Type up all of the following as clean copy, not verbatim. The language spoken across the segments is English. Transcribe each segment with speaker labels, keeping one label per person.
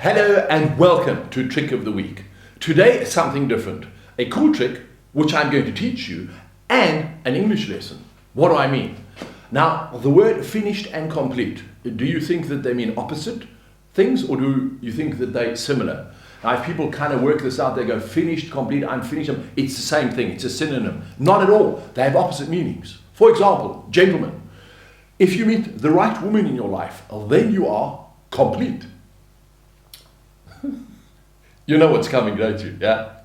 Speaker 1: Hello and welcome to Trick of the Week. Today is something different. A cool trick which I'm going to teach you and an English lesson. What do I mean? Now, the word finished and complete. Do you think that they mean opposite things or do you think that they're similar? Now, if people kind of work this out, they go finished, complete, unfinished. It's the same thing. It's a synonym. Not at all. They have opposite meanings. For example, gentlemen, if you meet the right woman in your life, then you are complete. You know what's coming, don't you? Yeah.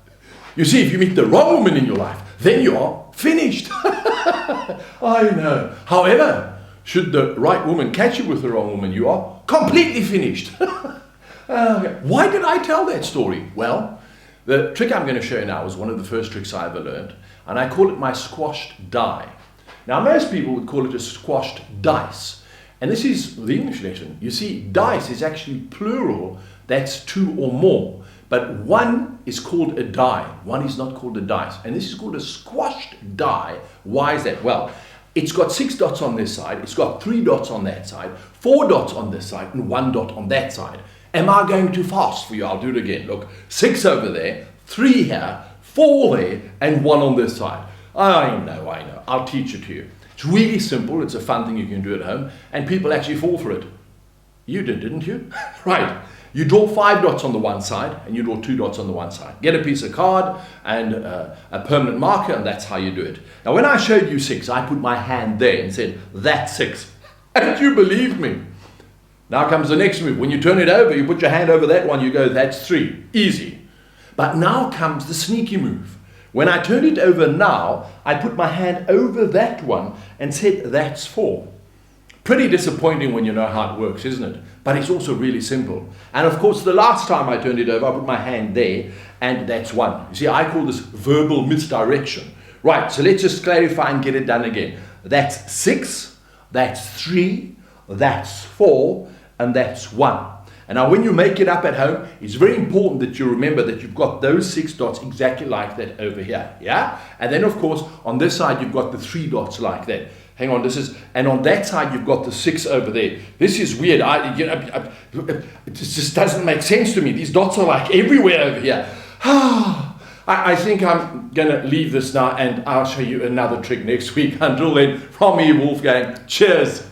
Speaker 1: You see, if you meet the wrong woman in your life, then you are finished. I know. However, should the right woman catch you with the wrong woman, you are completely finished. Okay. Why did I tell that story? Well, the trick I'm going to show you now is one of the first tricks I ever learned, and I call it my squashed die. Now, most people would call it a squashed dice, and this is the English lesson. You see, dice is actually plural. That's two or more. But one is called a die. One is not called a dice. And this is called a squashed die. Why is that? Well, it's got 6 dots on this side. It's got 3 dots on that side, 4 dots on this side, and 1 dot on that side. Am I going too fast for you? I'll do it again. Look, 6 over there, 3 here, 4 there, and 1 on this side. I know. I'll teach it to you. It's really simple. It's a fun thing you can do at home. And people actually fall for it. You did, didn't you? Right. You draw 5 dots on the one side and you draw 2 dots on the one side. Get a piece of card and a permanent marker, and that's how you do it. Now, when I showed you 6, I put my hand there and said, that's 6. And you believed me. Now comes the next move. When you turn it over, you put your hand over that one, you go, that's 3. Easy. But now comes the sneaky move. When I turned it over now, I put my hand over that one and said, that's 4. Pretty disappointing when you know how it works, isn't it? But it's also really simple. And of course, the last time I turned it over, I put my hand there, and that's 1. You see, I call this verbal misdirection. Right, so let's just clarify and get it done again. That's 6, that's 3, that's 4, and that's 1. And now when you make it up at home, it's very important that you remember that you've got those 6 dots exactly like that over here, yeah? And then of course, on this side, you've got the 3 dots like that. Hang on, and on that side, you've got the 6 over there. This is weird. It just doesn't make sense to me. These dots are like everywhere over here. I think I'm going to leave this now, and I'll show you another trick next week. Until then, from me, Wolfgang, cheers.